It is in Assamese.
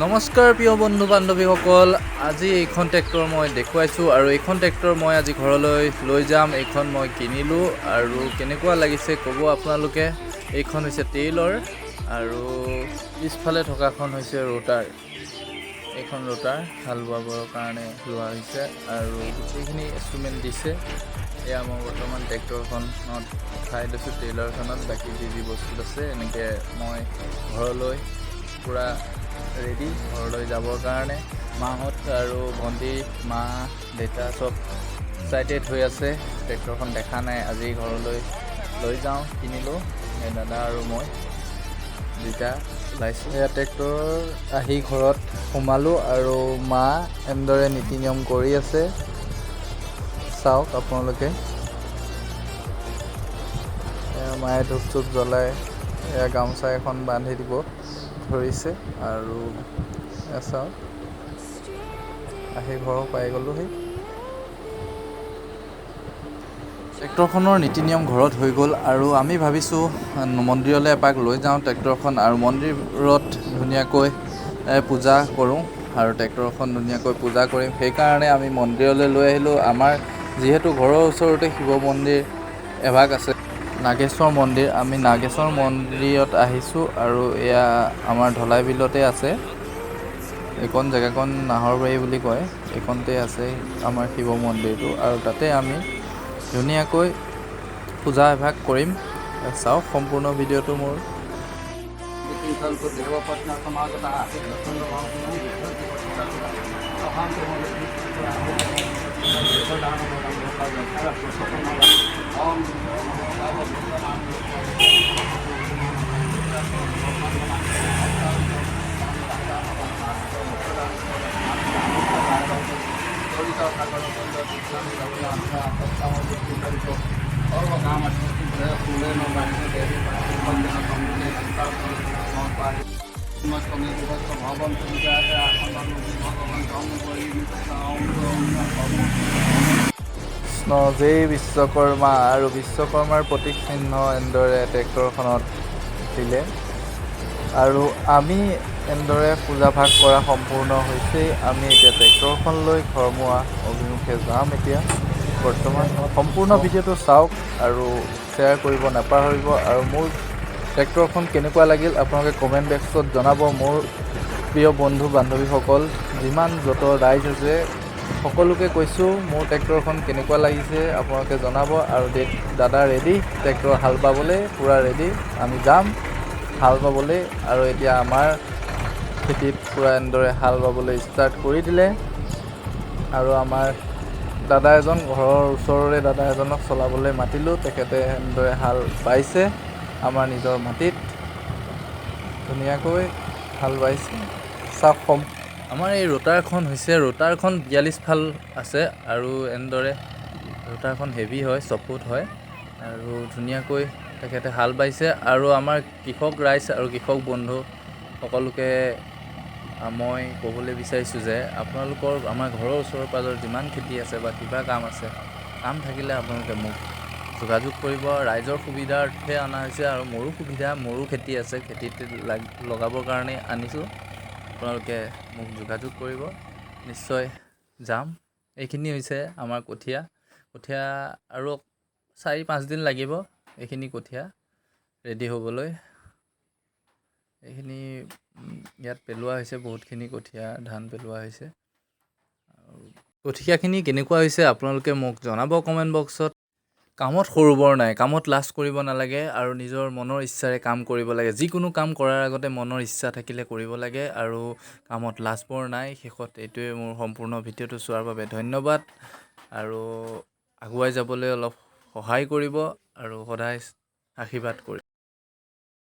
নমস্কাৰ প্ৰিয় বন্ধু বান্ধৱীসকল, আজি এইখন ট্ৰেক্টৰ মই দেখুৱাইছোঁ আৰু এইখন ট্ৰেক্টৰ মই আজি ঘৰলৈ লৈ যাম। এইখন মই কিনিলোঁ আৰু কেনেকুৱা লাগিছে ক'ব আপোনালোকে। এইখন হৈছে টেইলৰ আৰু পিছফালে থকাখন হৈছে ৰোটাৰ। এইখন ৰোটাৰ হাল বোৱাবৰ কাৰণে লোৱা হৈছে আৰু গোটেইখিনি ইনষ্ট্ৰুমেণ্ট দিছে। এয়া মই বৰ্তমান ট্ৰেক্টৰখনত উঠাই লৈছোঁ টেইলাৰখনত, বাকী যি বস্তু আছে এনেকৈ মই ঘৰলৈ পূৰা ৰেডি ঘৰলৈ যাবৰ কাৰণে। মাহঁত আৰু ভণ্টি, মা, দেউতা চব এক্সাইটেড হৈ আছে। ট্ৰেক্টৰখন দেখা নাই, আজি ঘৰলৈ লৈ যাওঁ, কিনিলোঁ। দাদা আৰু মই দুইটা ওলাইছোঁ। এয়া ট্ৰেক্টৰ আহি ঘৰত সোমালোঁ আৰু মা এনেদৰে নীতি নিয়ম কৰি আছে, চাওক আপোনালোকে। মায়ে ধূপ চুপ জ্বলাই এয়া গামোচা এখন বান্ধি দিব ধৰিছে আৰু চাওক আহি ঘৰ পাই গ'লোহি। ট্ৰেক্টৰখনৰ নীতি নিয়ম ঘৰত হৈ গ'ল আৰু আমি ভাবিছোঁ মন্দিৰলৈ এপাক লৈ যাওঁ ট্ৰেক্টৰখন আৰু মন্দিৰত ধুনীয়াকৈ পূজা কৰোঁ আৰু ট্ৰেক্টৰখন ধুনীয়াকৈ পূজা কৰিম। সেইকাৰণে আমি মন্দিৰলৈ লৈ আহিলোঁ। আমাৰ যিহেতু ঘৰৰ ওচৰতে শিৱ মন্দিৰ এভাগ আছে, নাগেশ্বৰ মন্দিৰ। আমি নাগেশ্বৰ মন্দিৰত আহিছোঁ আৰু এয়া আমাৰ ঢলাই বিলতে আছে। এইকণ জেগাকণ নাহৰবাৰী বুলি কয়, এইকণতে আছে আমাৰ শিৱ মন্দিৰটো আৰু তাতে আমি ধুনীয়াকৈ পূজা এভাগ কৰিম। চাওক সম্পূৰ্ণ ভিডিঅ'টো মোৰ। জয় বিশ্বকৰ্মা আৰু বিশ্বকৰ্মাৰ প্ৰতীক চিহ্ন এনেদৰে ট্ৰেক্টৰখনত দিলে আৰু আমি এনেদৰে পূজাভাগ কৰা সম্পূৰ্ণ হৈছেই। আমি এতিয়া ট্ৰেক্টৰখন লৈ ঘৰমুৱা অভিমুখে যাম। এতিয়া বৰ্তমান সম্পূৰ্ণ ভিডিঅ'টো চাওক আৰু শ্বেয়াৰ কৰিব নাপাহৰিব। আৰু মোৰ ট্ৰেক্টৰখন কেনেকুৱা লাগিল আপোনালোকে কমেণ্ট বক্সত জনাব। মোৰ প্ৰিয় বন্ধু বান্ধৱীসকল, যিমান যত ৰাইজ আছে সকলোকে কৈছোঁ মোৰ ট্ৰেক্টৰখন কেনেকুৱা লাগিছে আপোনালোকে জনাব। আৰু দাদা ৰেডি, ট্ৰেক্টৰ হাল বাবলৈ পূৰা ৰেডি। আমি যাম হাল বাবলৈ আৰু এতিয়া আমাৰ খেতিত পূৰা এনেদৰে হাল বাবলৈ ষ্টাৰ্ট কৰি দিলে। আৰু আমাৰ দাদা এজন, ঘৰৰ ওচৰৰে দাদা এজনক চলাবলৈ মাতিলোঁ, তেখেতে এনেদৰে হাল বাইছে আমাৰ নিজৰ মাটিত, ধুনীয়াকৈ হাল বাইছে। চাওক আমাৰ এই ৰোটাৰখন হৈছে, ৰোটাৰখন 42 ফাল আছে আৰু এনেদৰে ৰোটাৰখন হেভি হয়, 6 ফুট হয় আৰু ধুনীয়াকৈ তেখেতে হাল বাইছে। আৰু আমাৰ কৃষক ৰাইজ আৰু কৃষক বন্ধু সকলোকে মই ক'বলৈ বিচাৰিছোঁ যে আপোনালোকৰ আমাৰ ঘৰৰ ওচৰৰ পাজৰ যিমান খেতি আছে বা কিবা কাম আছে, কাম থাকিলে আপোনালোকে মোক যোগাযোগ কৰিব। ৰাইজৰ সুবিধাৰ্থে অনা হৈছে আৰু মোৰো সুবিধা, মোৰো খেতি আছে, খেতিত লগাবৰ কাৰণে আনিছোঁ। আপোনালোকে মোক যোগাযোগ কৰিব, নিশ্চয় যাম। এইখিনি হৈছে আমাৰ কঠীয়া আৰু 4-5 দিন লাগিব এইখিনি কঠীয়া ৰেডি হ'বলৈ। এইখিনি ইয়াত পেলোৱা হৈছে, বহুতখিনি কঠীয়া ধান পেলোৱা হৈছে। কঠীয়াখিনি কেনেকুৱা হৈছে আপোনালোকে মোক জনাব কমেণ্ট বক্সত। কামত সৰু বৰ নাই, কামত লাজ কৰিব নালাগে আৰু নিজৰ মনৰ ইচ্ছাৰে কাম কৰিব লাগে। যিকোনো কাম কৰাৰ আগতে মনৰ ইচ্ছা থাকিলে কৰিব লাগে আৰু কামত লাজ বৰ নাই। শেষত এইটোৱে মোৰ সম্পূৰ্ণ ভিডিঅ'টো চোৱাৰ বাবে ধন্যবাদ আৰু আগুৱাই যাবলৈ অলপ সহায় কৰিব আৰু সদায় আশীৰ্বাদ কৰিব।